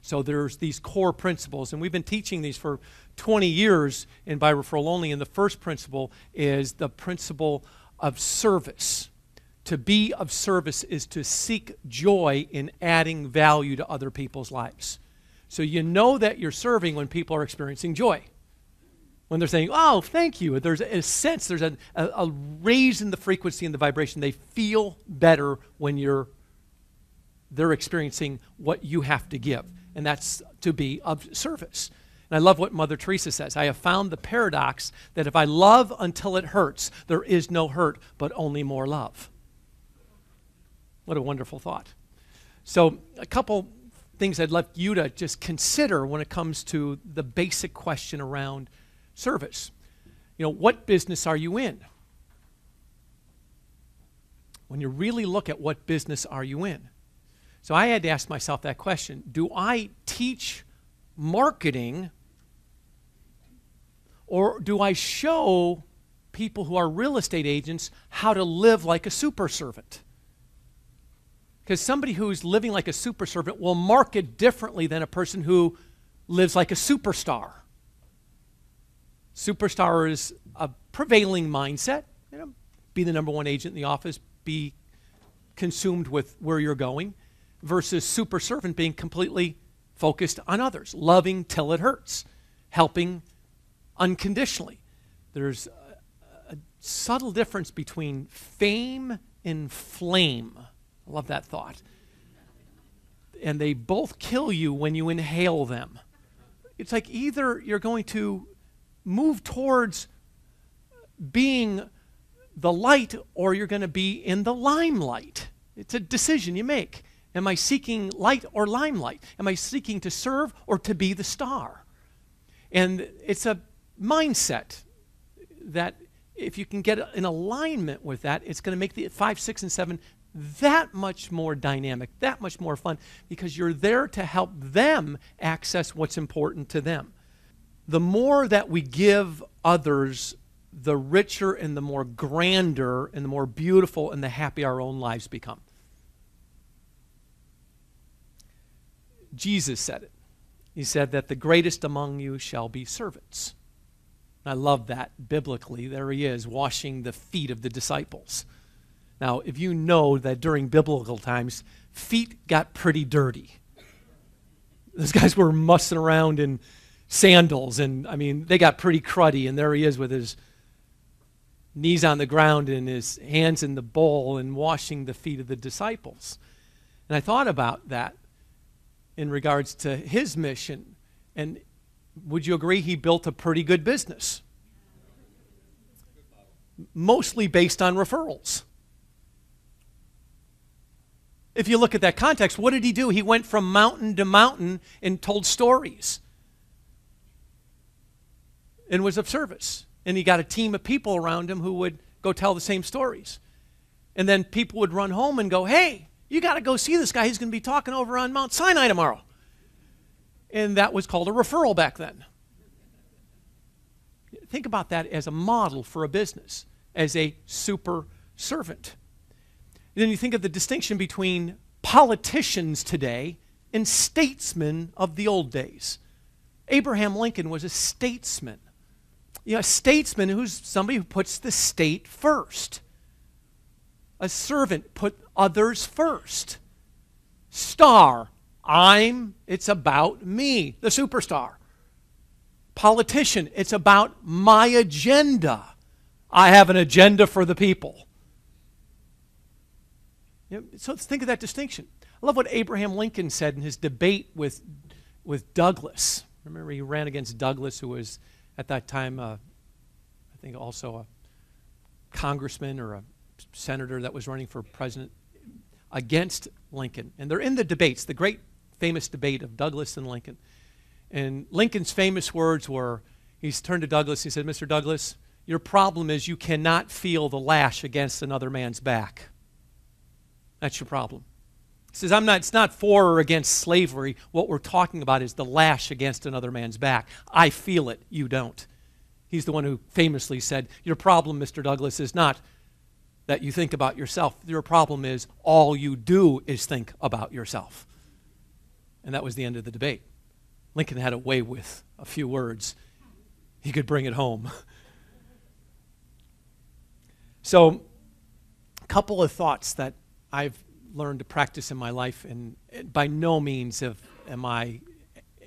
So there's these core principles, and we've been teaching these for 20 years in by referral only, and the first principle is the principle of service. To be of service is to seek joy in adding value to other people's lives. So you know that you're serving when people are experiencing joy. When they're saying, oh, thank you. There's a sense, there's a raise in the frequency and the vibration. They feel better when they're experiencing what you have to give. And that's to be of service. And I love what Mother Teresa says. I have found the paradox that if I love until it hurts, there is no hurt, but only more love. What a wonderful thought. So a couple things I'd love you to just consider when it comes to the basic question around service. What business are you in? When you really look at what business are you in? So I had to ask myself that question. Do I teach marketing, or do I show people who are real estate agents how to live like a super servant? Because somebody who's living like a super servant will market differently than a person who lives like a superstar. Superstar is a prevailing mindset. Be the number one agent in the office, be consumed with where you're going, versus super servant being completely focused on others, loving till it hurts, helping unconditionally. There's a subtle difference between fame and flame. I love that thought. And they both kill you when you inhale them. It's like either you're going to move towards being the light or you're going to be in the limelight. It's a decision you make. Am I seeking light or limelight? Am I seeking to serve or to be the star? And it's a mindset that if you can get in alignment with that, it's going to make the 5, 6, and 7 that much more dynamic, that much more fun, because you're there to help them access what's important to them. The more that we give others, the richer and the more grander and the more beautiful and the happy our own lives become. Jesus said it. He said that the greatest among you shall be servants. I love that biblically. There he is, washing the feet of the disciples. Now, if you know that during biblical times, feet got pretty dirty. Those guys were mussing around in sandals, and they got pretty cruddy, and there he is with his knees on the ground and his hands in the bowl and washing the feet of the disciples. And I thought about that in regards to his mission, and would you agree he built a pretty good business? Mostly based on referrals. If you look at that context, what did he do? He went from mountain to mountain and told stories and was of service. And he got a team of people around him who would go tell the same stories. And then people would run home and go, hey, you got to go see this guy. He's going to be talking over on Mount Sinai tomorrow. And that was called a referral back then. Think about that as a model for a business, as a super servant. Then you think of the distinction between politicians today and statesmen of the old days. Abraham Lincoln was a statesman. A statesman who's somebody who puts the state first. A servant put others first. Star, it's about me, the superstar. Politician, it's about my agenda. I have an agenda for the people. So let's think of that distinction. I love what Abraham Lincoln said in his debate with Douglas. Remember, he ran against Douglas, who was at that time, I think also a congressman or a senator that was running for president against Lincoln. And they're in the debates, the great famous debate of Douglas and Lincoln. And Lincoln's famous words were, he turned to Douglas, he said, Mr. Douglas, your problem is you cannot feel the lash against another man's back. That's your problem. He says, it's not for or against slavery. What we're talking about is the lash against another man's back. I feel it, you don't. He's the one who famously said, your problem, Mr. Douglas, is not that you think about yourself. Your problem is all you do is think about yourself. And that was the end of the debate. Lincoln had a way with a few words. He could bring it home. So, a couple of thoughts that I've learned to practice in my life, and by no means am I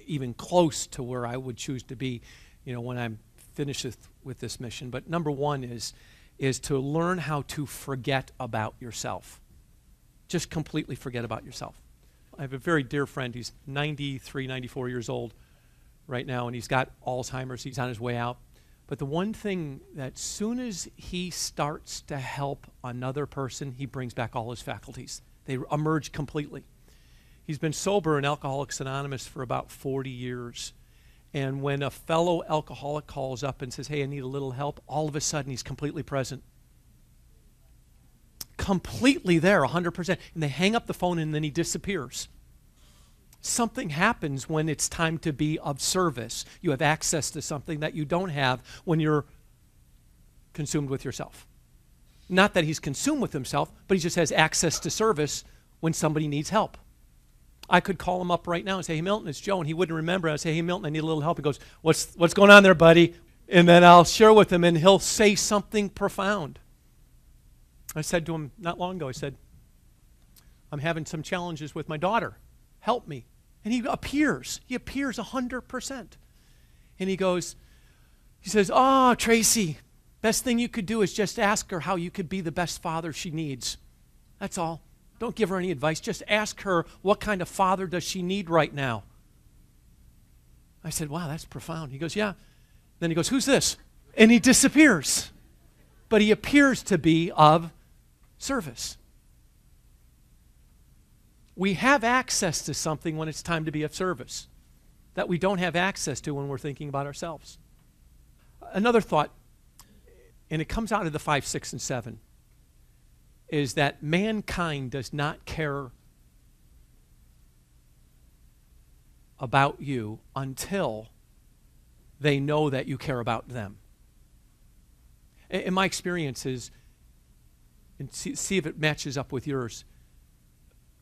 even close to where I would choose to be, when I'm finished with this mission. But number one is to learn how to forget about yourself. Just completely forget about yourself. I have a very dear friend. He's 93, 94 years old right now, and he's got Alzheimer's. He's on his way out. But the one thing that as soon as he starts to help another person, he brings back all his faculties. They emerge completely. He's been sober in Alcoholics Anonymous for about 40 years. And when a fellow alcoholic calls up and says, hey, I need a little help, all of a sudden he's completely present. Completely there, 100%. And they hang up the phone and then he disappears. Something happens when it's time to be of service. You have access to something that you don't have when you're consumed with yourself. Not that he's consumed with himself, but he just has access to service when somebody needs help. I could call him up right now and say, hey, Milton, it's Joe, and he wouldn't remember. I'd say, hey, Milton, I need a little help. He goes, what's going on there, buddy? And then I'll share with him, and he'll say something profound. I said to him not long ago, I said, I'm having some challenges with my daughter. Help me. And he appears 100%. And he says, oh, Tracy, best thing you could do is just ask her how you could be the best father she needs. That's all. Don't give her any advice. Just ask her what kind of father does she need right now. I said, wow, that's profound. He goes, yeah. Then he goes, who's this? And he disappears. But he appears to be of service. We have access to something when it's time to be of service that we don't have access to when we're thinking about ourselves. Another thought, and it comes out of the 5, 6, and 7, is that mankind does not care about you until they know that you care about them. In my experiences, and see if it matches up with yours,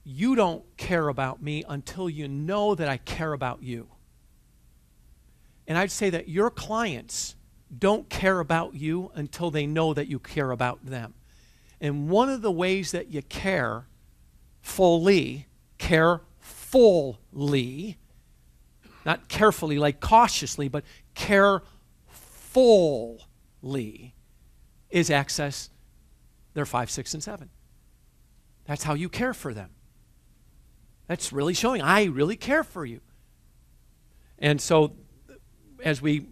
you don't care about me until you know that I care about you. And I'd say that your clients don't care about you until they know that you care about them. And one of the ways that you care fully, not carefully like cautiously, but care fully, is access their 5, 6, and 7. That's how you care for them. That's really showing, I really care for you. And so as we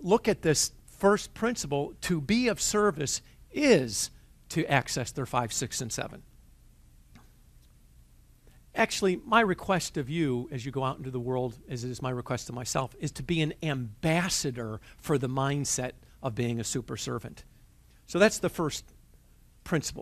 look at this first principle, to be of service is to access their 5, 6, and 7. Actually, my request of you as you go out into the world, as it is my request of myself, is to be an ambassador for the mindset of being a super servant. So that's the first principle.